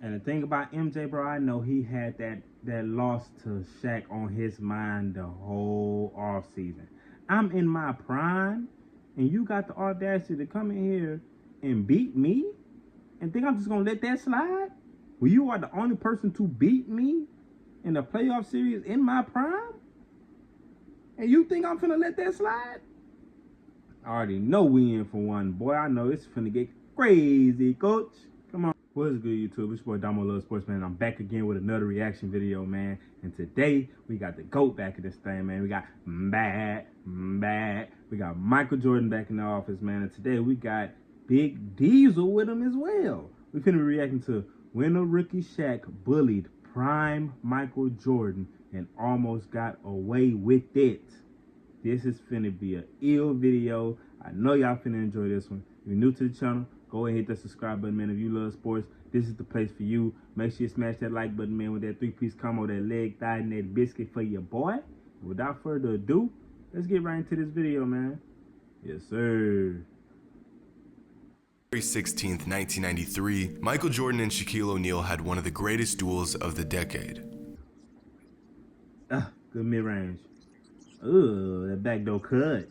And the thing about MJ, bro, I know he had that loss to Shaq on his mind the whole off season. I'm in my prime, and you got the audacity to come in here and beat me, and think I'm just gonna let that slide? Well, you are the only person to beat me in the playoff series in my prime, and you think I'm finna let that slide? I already know we in for one, boy. I know it's finna get crazy, coach. Come on. What's good, YouTube? It's your boy Damo Love Sports, man. I'm back again with another reaction video, man. And today we got the GOAT back in this thing, man. We got we got Michael Jordan back in the office, man. And today we got Big Diesel with him as well. We finna be reacting to when a rookie Shaq bullied prime Michael Jordan and almost got away with it. This is finna be an ill video. I know y'all finna enjoy this one. If you're new to the channel, go ahead and hit that subscribe button, man. If you love sports, this is the place for you. Make sure you smash that like button, man, with that three-piece combo, that leg, thigh, and that biscuit for your boy. Without further ado, let's get right into this video, man. Yes, sir. February 16th, 1993, Michael Jordan and Shaquille O'Neal had one of the greatest duels of the decade. Good mid-range. Ugh, that backdoor cut.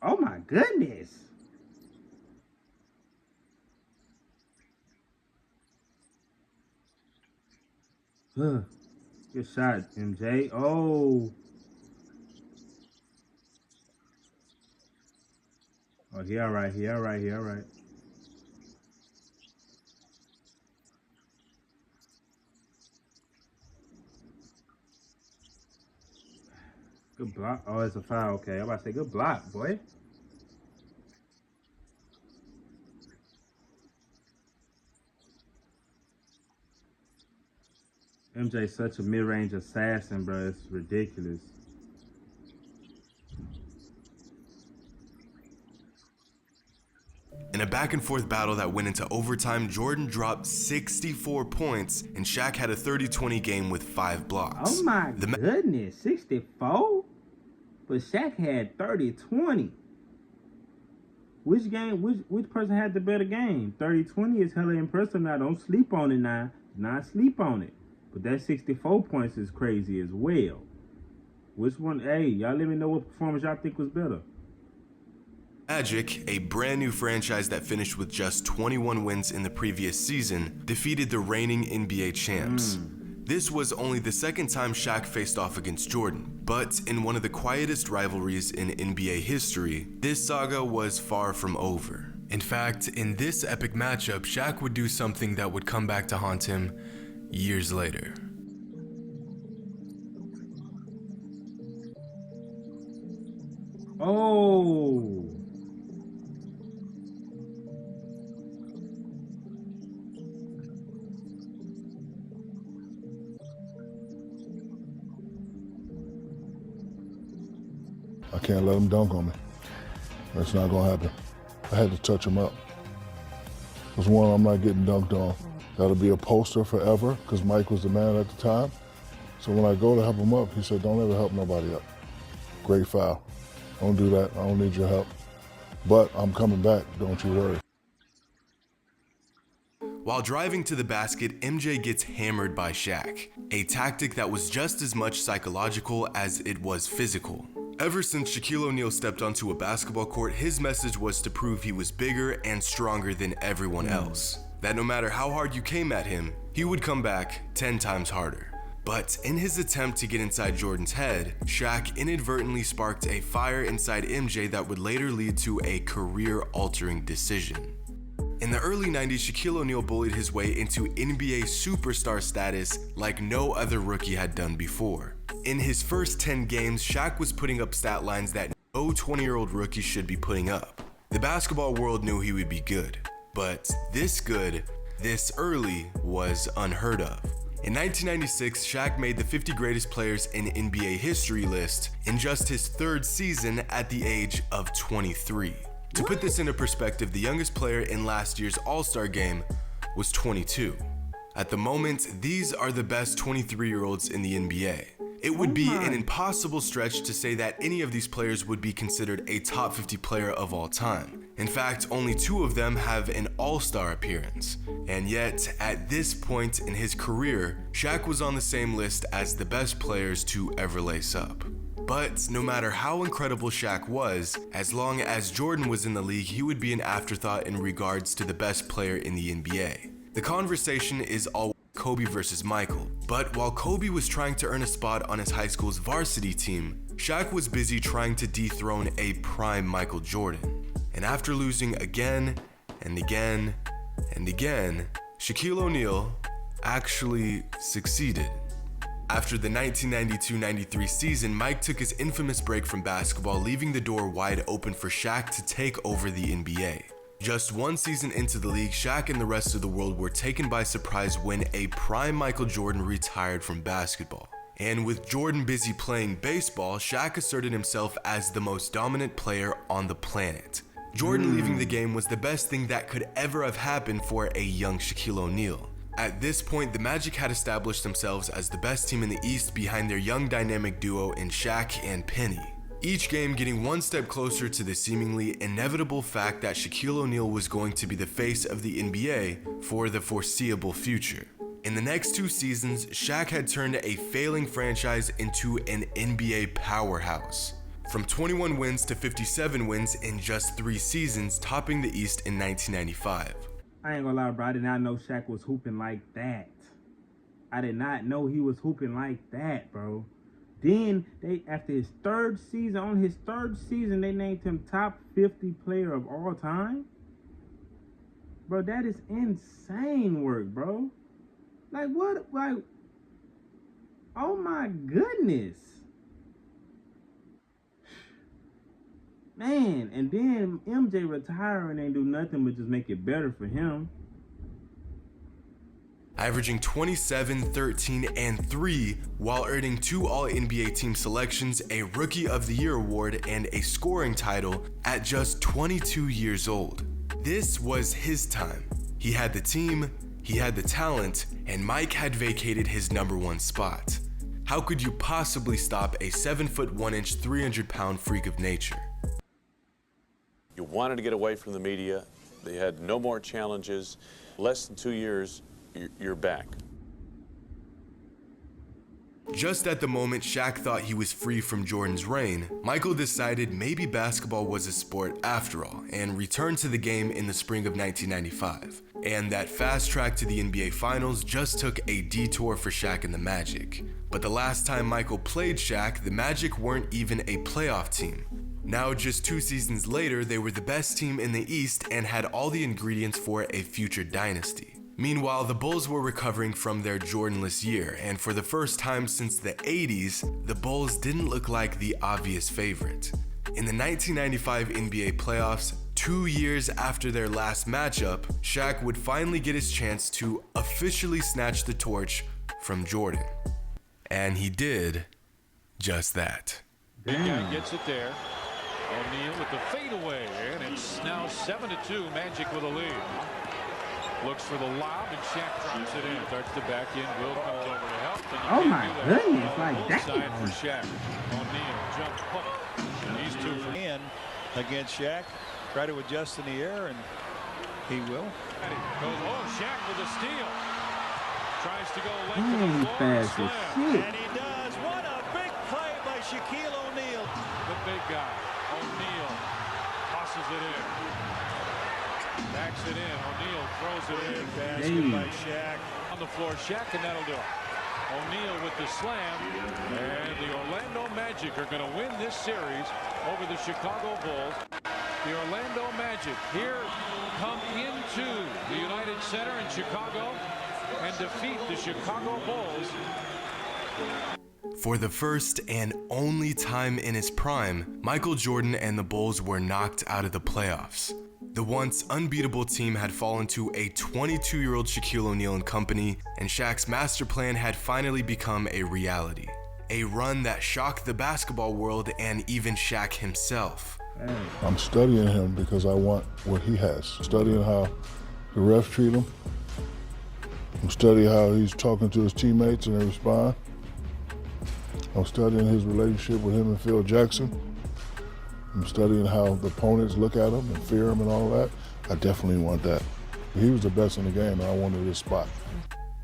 Oh my goodness. Good shot, MJ. Oh, he all right. He all right. He all right. Good block. Oh, it's a foul. Okay, I'm about to say good block, boy. MJ's such a mid-range assassin, bro. It's ridiculous. In a back-and-forth battle that went into overtime, Jordan dropped 64 points, and Shaq had a 30-20 game with 5 blocks. Oh my goodness, 64? But Shaq had 30-20. Which person had the better game? 30-20 is hella impressive now. Don't sleep on it now. Do not sleep on it. But that 64 points is crazy as well. Which one? Hey, y'all let me know what performance y'all think was better. Magic, a brand new franchise that finished with just 21 wins in the previous season, defeated the reigning NBA champs. This was only the second time Shaq faced off against Jordan, but in one of the quietest rivalries in NBA history, this saga was far from over. In fact, in this epic matchup, Shaq would do something that would come back to haunt him years later. Oh. I can't let him dunk on me. That's not gonna happen. I had to touch him up. There's one I'm not getting dunked on. That'll be a poster forever, because Mike was the man at the time. So when I go to help him up, he said, don't ever help nobody up. Great foul. Don't do that, I don't need your help. But I'm coming back, don't you worry. While driving to the basket, MJ gets hammered by Shaq, a tactic that was just as much psychological as it was physical. Ever since Shaquille O'Neal stepped onto a basketball court, his message was to prove he was bigger and stronger than everyone else. That no matter how hard you came at him, he would come back 10 times harder. But in his attempt to get inside Jordan's head, Shaq inadvertently sparked a fire inside MJ that would later lead to a career-altering decision. In the early 90s, Shaquille O'Neal bullied his way into NBA superstar status like no other rookie had done before. In his first 10 games, Shaq was putting up stat lines that no 20-year-old rookie should be putting up. The basketball world knew he would be good, but this good, this early, was unheard of. In 1996, Shaq made the 50 greatest players in NBA history list in just his 3rd season at the age of 23. To put this into perspective, the youngest player in last year's All-Star game was 22. At the moment, these are the best 23-year-olds in the NBA. It would be an impossible stretch to say that any of these players would be considered a top 50 player of all time. In fact, only 2 of them have an all-star appearance. And yet, at this point in his career, Shaq was on the same list as the best players to ever lace up. But no matter how incredible Shaq was, as long as Jordan was in the league, he would be an afterthought in regards to the best player in the NBA. The conversation is all Kobe versus Michael. But while Kobe was trying to earn a spot on his high school's varsity team, Shaq was busy trying to dethrone a prime Michael Jordan. And after losing again and again and again, Shaquille O'Neal actually succeeded. After the 1992-93 season, Mike took his infamous break from basketball, leaving the door wide open for Shaq to take over the NBA. Just 1 season into the league, Shaq and the rest of the world were taken by surprise when a prime Michael Jordan retired from basketball. And with Jordan busy playing baseball, Shaq asserted himself as the most dominant player on the planet. Jordan leaving the game was the best thing that could ever have happened for a young Shaquille O'Neal. At this point, the Magic had established themselves as the best team in the East behind their young dynamic duo in Shaq and Penny. Each game getting 1 step closer to the seemingly inevitable fact that Shaquille O'Neal was going to be the face of the NBA for the foreseeable future. In the next 2 seasons, Shaq had turned a failing franchise into an NBA powerhouse. From 21 wins to 57 wins in just 3 seasons, topping the East in 1995. I ain't gonna lie, bro. I did not know Shaq was hooping like that. I did not know he was hooping like that, bro. Then, after his 3rd season, on his 3rd season, they named him top 50 player of all time. Bro, that is insane work, bro. Like, what? Like, oh my goodness. Man, and then MJ retiring ain't do nothing but just make it better for him. Averaging 27, 13, and 3 while earning 2 All-NBA team selections, a Rookie of the Year award, and a scoring title at just 22 years old. This was his time. He had the team, he had the talent, and Mike had vacated his #1 spot. How could you possibly stop a 7-foot 1-inch, 300-pound freak of nature? You wanted to get away from the media. They had no more challenges. Less than 2 years, you're back. Just at the moment Shaq thought he was free from Jordan's reign, Michael decided maybe basketball was a sport after all, and returned to the game in the spring of 1995. And that fast track to the NBA Finals just took a detour for Shaq and the Magic. But the last time Michael played Shaq, the Magic weren't even a playoff team. Now, just 2 seasons later, they were the best team in the East and had all the ingredients for a future dynasty. Meanwhile, the Bulls were recovering from their Jordanless year, and for the first time since the 80s, the Bulls didn't look like the obvious favorite. In the 1995 NBA playoffs, 2 years after their last matchup, Shaq would finally get his chance to officially snatch the torch from Jordan. And he did just that. Big guy gets it there. O'Neal with the fadeaway, and it's now 7-2, Magic with a lead. Looks for the lob, and Shaq drops it in. Starts the back end. Will comes over to help. Oh my goodness, like that. Side for Shaq. O'Neal jump hook. And he's 2 for in against Shaq. Try to adjust in the air, and he will. Shaq with a steal. Tries to go length of the floor and slam. And he does. What a big play by Shaquille O'Neal. The big guy, O'Neal, tosses it in. Backs it in. O'Neal throws it in. Basket by Shaq. On the floor, Shaq, and that'll do it. O'Neal with the slam. And the Orlando Magic are going to win this series over the Chicago Bulls. The Orlando Magic here come into the United Center in Chicago and defeat the Chicago Bulls. For the first and only time in his prime, Michael Jordan and the Bulls were knocked out of the playoffs. The once unbeatable team had fallen to a 22-year-old Shaquille O'Neal and company, and Shaq's master plan had finally become a reality. A run that shocked the basketball world and even Shaq himself. I'm studying him because I want what he has. Studying how the refs treat him. I'm studying how he's talking to his teammates and they respond. I'm studying his relationship with him and Phil Jackson. I'm studying how the opponents look at him and fear him and all that. I definitely want that. He was the best in the game, and I wanted his spot.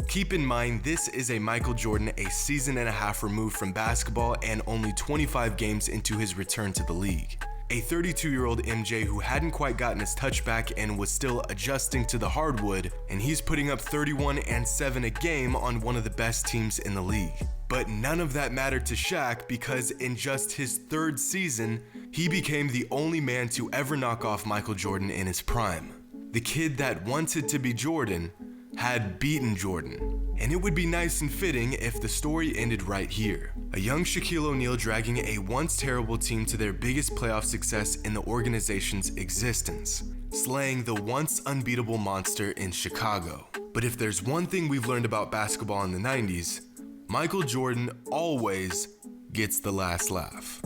Keep in mind, this is a Michael Jordan a season and a half removed from basketball and only 25 games into his return to the league. A 32-year-old MJ who hadn't quite gotten his touch back and was still adjusting to the hardwood, and he's putting up 31 and 7 a game on one of the best teams in the league. But none of that mattered to Shaq because in just his third season, he became the only man to ever knock off Michael Jordan in his prime. The kid that wanted to be Jordan had beaten Jordan. And it would be nice and fitting if the story ended right here. A young Shaquille O'Neal dragging a once terrible team to their biggest playoff success in the organization's existence, slaying the once unbeatable monster in Chicago. But if there's one thing we've learned about basketball in the 90s, Michael Jordan always gets the last laugh.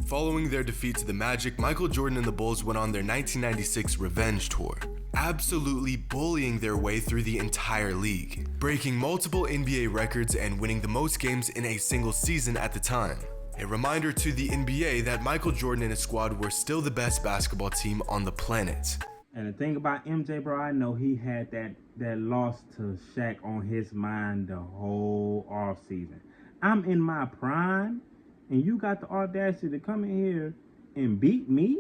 Following their defeat to the Magic, Michael Jordan and the Bulls went on their 1996 revenge tour, absolutely bullying their way through the entire league, breaking multiple NBA records and winning the most games in a single season at the time. A reminder to the NBA that Michael Jordan and his squad were still the best basketball team on the planet. And the thing about MJ, bro, I know he had that loss to Shaq on his mind the whole offseason. I'm in my prime, and you got the audacity to come in here and beat me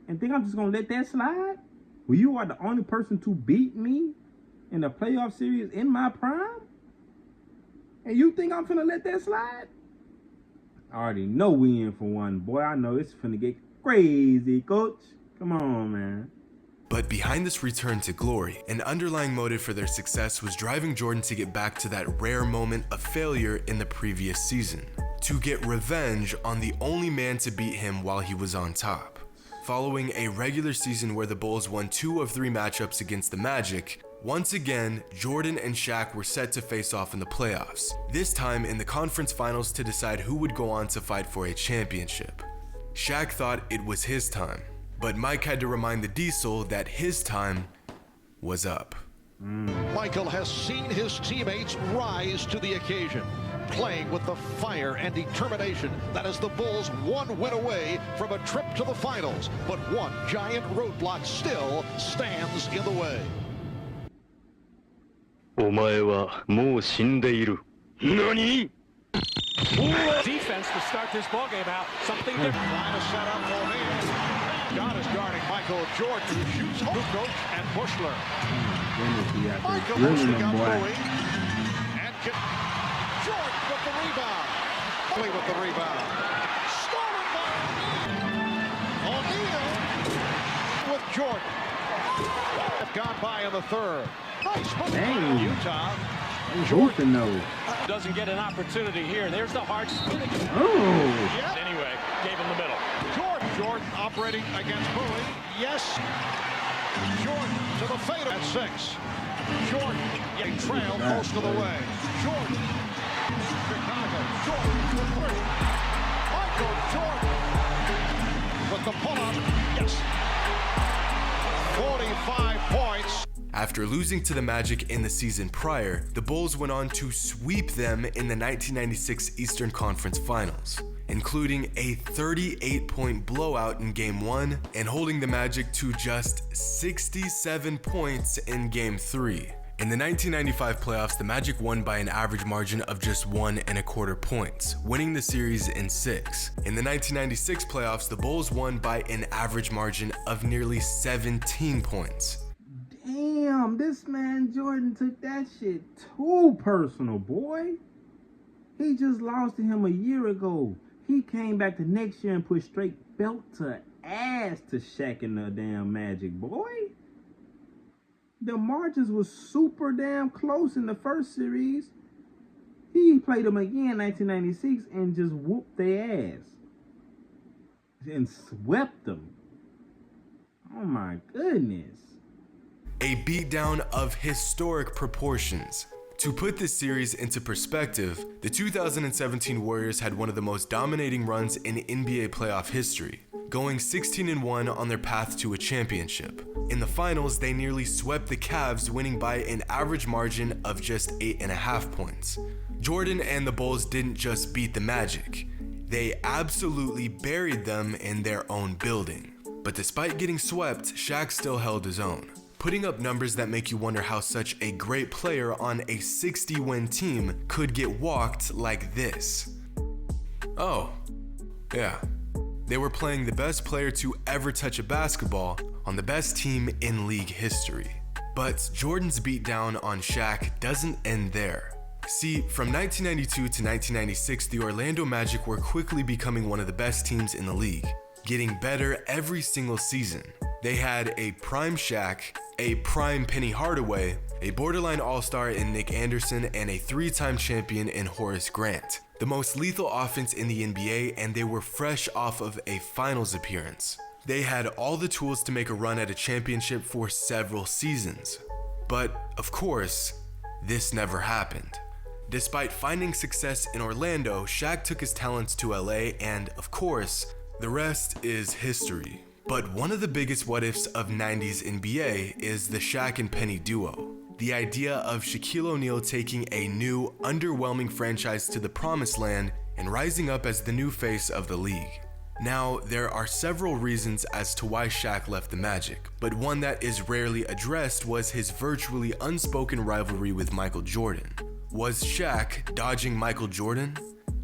and think I'm just going to let that slide? Well, you are the only person to beat me in the playoff series in my prime? And you think I'm finna let that slide? I already know we in for one, boy. I know it's finna get crazy, coach. Come on, man. But behind this return to glory, an underlying motive for their success was driving Jordan to get back to that rare moment of failure in the previous season, to get revenge on the only man to beat him while he was on top. Following a regular season where the Bulls won 2 of 3 matchups against the Magic, once again, Jordan and Shaq were set to face off in the playoffs, this time in the conference finals to decide who would go on to fight for a championship. Shaq thought it was his time, but Mike had to remind the Diesel that his time was up. Michael has seen his teammates rise to the occasion, playing with the fire and determination that is the Bulls one win away from a trip to the finals. But one giant roadblock still stands in the way. お前はもう死んでいる。何? Defense to start this ball game out. Something different. Trying to set up O'Neal. God is guarding Michael Jordan, who shoots Kukoc and Bushler. Michael pushing up Bowie. And Jordan with the rebound. Bowie with the rebound. Stolen by O'Neal with Jordan. Have gone by in the third. Nice move by Utah. Jordan though. Doesn't get an opportunity here. There's the hard spinning. Oh. Yeah. Anyway, gave him the middle. Jordan operating against Bowie. Yes. Jordan to the fade at 6. Jordan getting trailed most of the way. Jordan. Chicago. Jordan for 3. Michael Jordan with the pull-up. Yes. 45 points. After losing to the Magic in the season prior, the Bulls went on to sweep them in the 1996 Eastern Conference Finals, including a 38-point blowout in Game 1 and holding the Magic to just 67 points in Game 3. In the 1995 playoffs, the Magic won by an average margin of just 1.25 points, winning the series in 6. In the 1996 playoffs, the Bulls won by an average margin of nearly 17 points. Damn, this man Jordan took that shit too personal, boy. He just lost to him a year ago. He came back the next year and put straight belt to ass to Shaq and the damn Magic, boy. The margins was super damn close in the first series. He played them again in 1996 and just whooped their ass. And swept them. Oh my goodness. A beatdown of historic proportions. To put this series into perspective, the 2017 Warriors had one of the most dominating runs in NBA playoff history, going 16-1 on their path to a championship. In the finals, they nearly swept the Cavs, winning by an average margin of just 8.5 points. Jordan and the Bulls didn't just beat the Magic, They absolutely buried them in their own building. But despite getting swept, Shaq still held his own, putting up numbers that make you wonder how such a great player on a 60-win team could get walked like this. Oh, yeah. They were playing the best player to ever touch a basketball on the best team in league history. But Jordan's beatdown on Shaq doesn't end there. See, from 1992 to 1996, the Orlando Magic were quickly becoming one of the best teams in the league, getting better every single season. They had a prime Shaq, a prime Penny Hardaway, a borderline all-star in Nick Anderson, and a 3-time champion in Horace Grant. The most lethal offense in the NBA, and they were fresh off of a finals appearance. They had all the tools to make a run at a championship for several seasons. But, of course, this never happened. Despite finding success in Orlando, Shaq took his talents to LA, and of course, the rest is history. But one of the biggest what-ifs of 90s NBA is the Shaq and Penny duo. The idea of Shaquille O'Neal taking a new, underwhelming franchise to the promised land and rising up as the new face of the league. Now, there are several reasons as to why Shaq left the Magic, but one that is rarely addressed was his virtually unspoken rivalry with Michael Jordan. Was Shaq dodging Michael Jordan?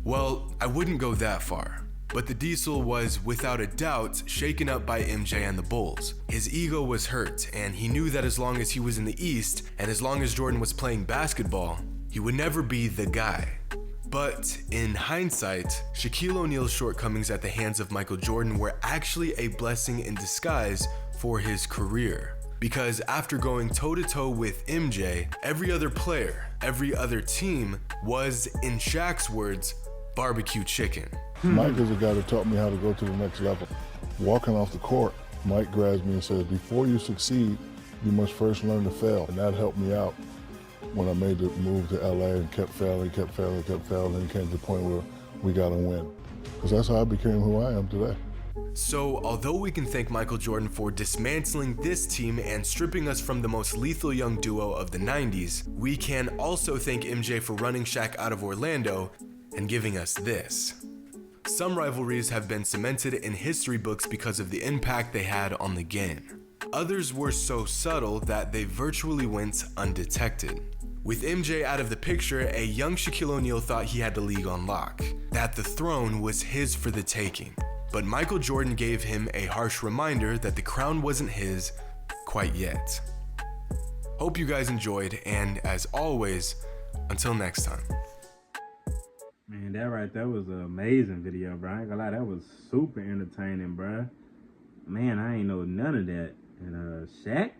Well, I wouldn't go that far. But the Diesel was, without a doubt, shaken up by MJ and the Bulls. His ego was hurt, and he knew that as long as he was in the East, and as long as Jordan was playing basketball, he would never be the guy. But in hindsight, Shaquille O'Neal's shortcomings at the hands of Michael Jordan were actually a blessing in disguise for his career. Because after going toe-to-toe with MJ, every other player, every other team was, in Shaq's words, barbecue chicken. Mike is the guy that taught me how to go to the next level. Walking off the court, Mike grabs me and says, before you succeed, you must first learn to fail. And that helped me out when I made the move to LA and kept failing, and it came to the point where we got to win. Because that's how I became who I am today. So, although we can thank Michael Jordan for dismantling this team and stripping us from the most lethal young duo of the 90s, we can also thank MJ for running Shaq out of Orlando and giving us this. Some rivalries have been cemented in history books because of the impact they had on the game. Others were so subtle that they virtually went undetected. With MJ out of the picture, a young Shaquille O'Neal thought he had the league on lock, that the throne was his for the taking. But Michael Jordan gave him a harsh reminder that the crown wasn't his quite yet. Hope you guys enjoyed, and as always, until next time. Man, that right there was an amazing video, bro. I ain't gonna lie, that was super entertaining, bro. Man, I ain't know none of that. And Shaq,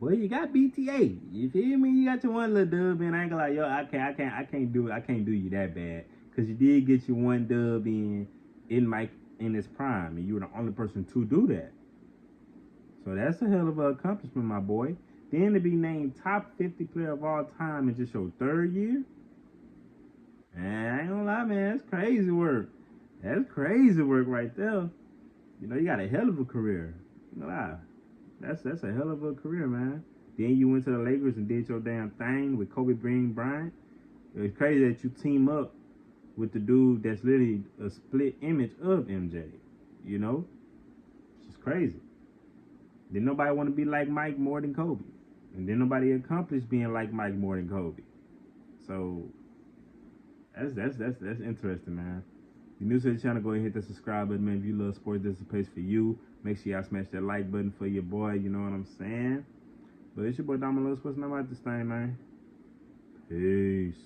well, you got BTA. You feel me? You got your one little dub, and I ain't gonna lie, yo, I can't do you that bad, cause you did get your one dub in his prime, and you were the only person to do that. So that's a hell of an accomplishment, my boy. Then to be named top 50 player of all time in just your 3rd year. Man, I ain't gonna lie, man, that's crazy work. That's crazy work right there. You know, you got a hell of a career. You know, lie. That's a hell of a career, man. Then you went to the Lakers and did your damn thing with Kobe Bryant. It's crazy that you team up with the dude that's literally a split image of MJ. You know? It's just crazy. Didn't nobody want to be like Mike more than Kobe. And then nobody accomplished being like Mike more than Kobe. So that's interesting, man. If you're new to the channel, go ahead and hit the subscribe button, man. If you love sports, this is the place for you. Make sure y'all smash that like button for your boy, you know what I'm saying? But it's your boy Domino Sports, and I'm out this thing, man. Peace.